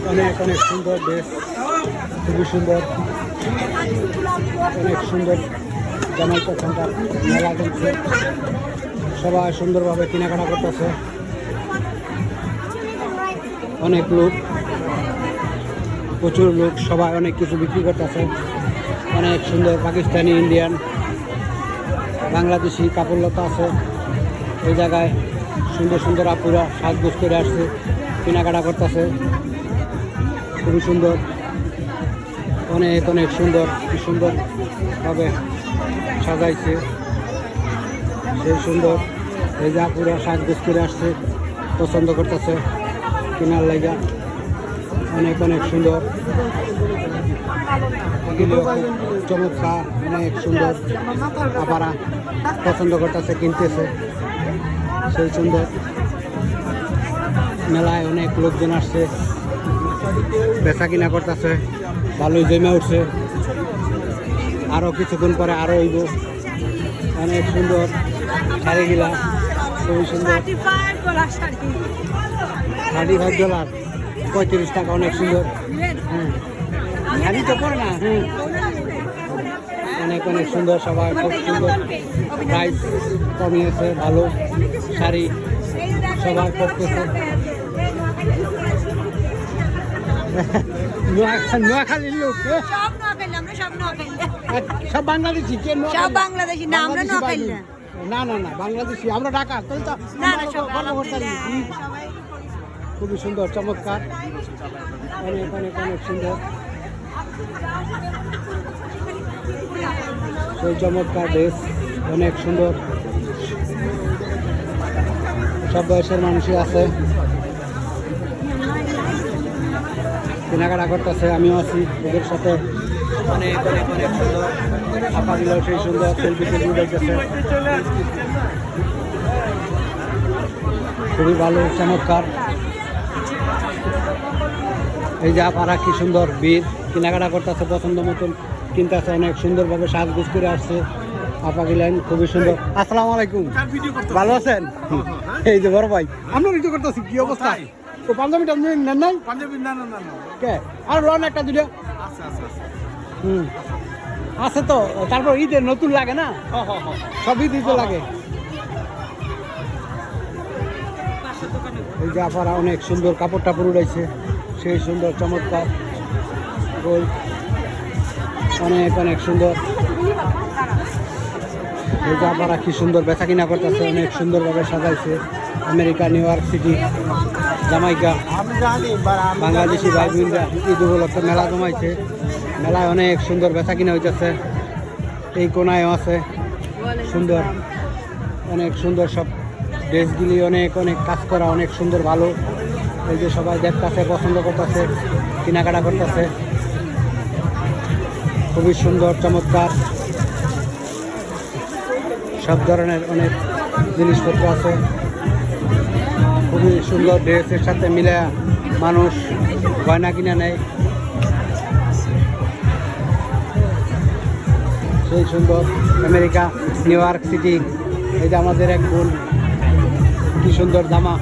অনেক অনেক সুন্দর ড্রেস, খুবই সুন্দর, অনেক সুন্দর জামাইকা সেন্টার মেলা চলছে, সবাই সুন্দরভাবে কেনাকাটা করতেছে, অনেক লোক, প্রচুর লোক, সবাই অনেক কিছু বিক্রি করতেছে, অনেক সুন্দর পাকিস্তানি, ইন্ডিয়ান, বাংলাদেশি কাপড়লতা আছে এই জায়গায়। সুন্দর সুন্দর আপুরা সাজগোজ করে আসছে, কেনাকাটা করতেছে, খুবই সুন্দর, অনেক অনেক সুন্দর, কি সুন্দরভাবে সাজাইছে, সেই সুন্দর। এই যে আপুরা সাজগোজ করে আসছে, পছন্দ করতেছে কেনার লাইগা, অনেক অনেক সুন্দর, চমৎকার, অনেক সুন্দর, আপারা পছন্দ করতেছে, কিনতেছে, সেই সুন্দর। মেলায় অনেক লোকজন আসছে, বেচা কিনা করতেছে, ভালোই জমে উঠছে, আরও কিছুক্ষণ পরে আরও হইব। অনেক সুন্দর শাড়িগুলা, খুবই সুন্দর, $35, 35 টাকা, অনেক সুন্দর। হ্যাঁ, শাড়ি তো পরে না। হ্যাঁ, অনেক অনেক সুন্দর, সবাই খুব সুন্দর, প্রাইস কমিয়েছে, ভালো শাড়ি সবাই পড়তেছে। নোয়াখালীর লোক, সব বাংলাদেশি, সব বাংলাদেশি না, আমরা নোয়াখালী না। না না না, বাংলাদেশি, আমরা ঢাকা। তাহলে তো খুবই সুন্দর, চমৎকার, অনেক অনেক অনেক সুন্দর, সেই চমৎকার ড্রেস, অনেক সুন্দর, সব বয়সের মানুষই আছে, কেনাকাটা করতেছে, আমিও আছি ওদের সাথে। অনেক অনেক অনেক সুন্দর, আপাগুলো সেই সুন্দর, সেলফি উঠাইতেছে, খুবই ভালো, চমৎকার। এই যে আপারা কি সুন্দর বীর কেনাকাটা করতেছে, পছন্দ মতন কিনতেছে, অনেক সুন্দরভাবে সাজগুজ করে আসছে আপা গিলেন, খুবই সুন্দর। আসসালামু আলাইকুম, ভালো আছেন? এই যে বড় ভাই, আমরা ভিডিও করতেছি, কি অবস্থা? তো পাঞ্জাবি টাঞ্জাবি নেন নাই? পাঞ্জাবি না না না না কে আর রন একটা দুটো আচ্ছা আচ্ছা আচ্ছা আছে তো, তারপর ঈদের নতুন লাগে না, সব ঈদ তো লাগে। এই যে আপারা অনেক সুন্দর কাপড় টাপড় উড়াইছে, সেই সুন্দর, চমৎকার, গোল, অনেক অনেক সুন্দর। এই যে আপারা কি সুন্দর বেচা কিনা করতেছে, অনেক সুন্দরভাবে সাজাইছে। America, New York City, Jamaica, Bangladeshi ভাই বোনরা ঈদ উপলক্ষে মেলা জমাইছে, মেলায় অনেক সুন্দর বেচা কিনা হইতেছে। এই কোনায়ও আছে সুন্দর, অনেক সুন্দর সব ড্রেসগুলি, অনেক অনেক কাজ করা, অনেক সুন্দর, ভালো। এই যে সবাই দেখতেছে, পছন্দ করতেছে, কেনাকাটা করতেছে, খুবই সুন্দর, চমৎকার, সব ধরনের অনেক জিনিসপত্র আছে, খুবই সুন্দর। ড্রেসের সাথে মিলে মানুষ গয়না কিনে নেয়, সেই সুন্দর। আমেরিকা, নিউ ইয়র্ক সিটি, এই যে আমাদের এক বোন, কি সুন্দর জামা,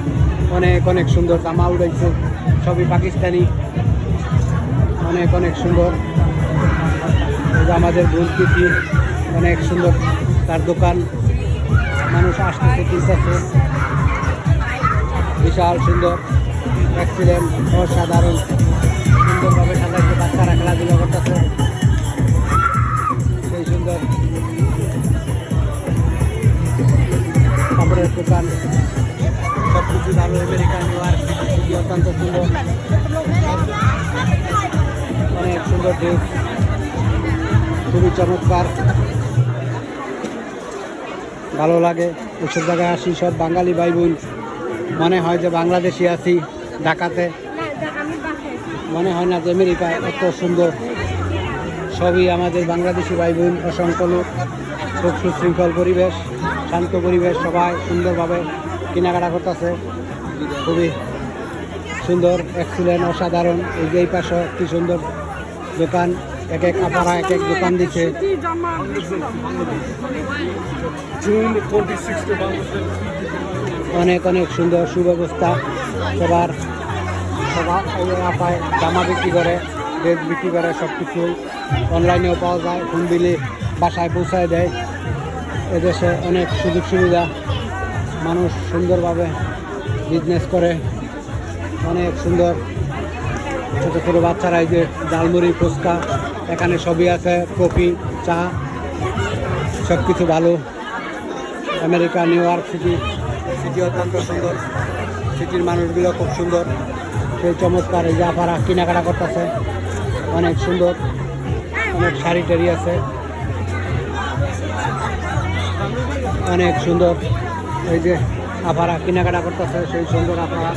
অনেক অনেক সুন্দর জামা উড়াইছে, সবই পাকিস্তানি, অনেক অনেক সুন্দর। এই যে আমাদের বোন কি অনেক সুন্দর, তার দোকান, মানুষ আসতেছে, কিনতেছে, বিশাল সুন্দর, এক্সিলেন্ট, অসাধারণ, সুন্দরভাবে সাজাইছে, বাচ্চারা খেলাধুলা করতেছে, সেই সুন্দর। কাপড়ের দোকান, সব কিছু ভালো, আমেরিকান, নিউ ইয়র্ক সিটি অত্যন্ত সুন্দর, অনেক সুন্দর ড্রেস, খুবই চমৎকার, ভালো লাগে। এইসব জায়গায় আসি, সব বাঙালি ভাই বোন, মনে হয় যে বাংলাদেশি আছি ঢাকাতে, মনে হয় না যে আমেরিকা, এত সুন্দর, সবই আমাদের বাংলাদেশি ভাই বোন, অসংখ্য লোক, খুব সুশৃঙ্খল পরিবেশ, শান্ত পরিবেশ, সবাই সুন্দরভাবে কেনাকাটা করতেছে, খুবই সুন্দর, এক্সিলেন্ট, অসাধারণ। এই যে এই পাশে কি সুন্দর দোকান, এক এক আপারা এক এক দোকান দিচ্ছে, অনেক অনেক সুন্দর সুব্যবস্থা, সবার আপায় জামা বিক্রি করে, ড্রেস বিক্রি করে, সব কিছু অনলাইনেও পাওয়া যায়, ফোন দিলে বাসায় পৌঁছায় দেয়। এদেশে অনেক সুযোগ সুবিধা, মানুষ সুন্দরভাবে বিজনেস করে, অনেক সুন্দর। ছোটো ছোটো বাচ্চারা এই যে ঝালমুড়ি, ফুচকা, এখানে সবই আছে, কফি, চা, সব কিছু ভালো। আমেরিকা নিউ ইয়র্ক সিটি অত্যন্ত সুন্দর, সিটির মানুষগুলো খুব সুন্দর, সেই চমৎকার। এই যে আপারা কেনাকাটা করতেছে, অনেক সুন্দর, অনেক শাড়ি টাড়ি আছে, অনেক সুন্দর। এই যে আপারা কেনাকাটা করতেছে, সেই সুন্দর আপারা।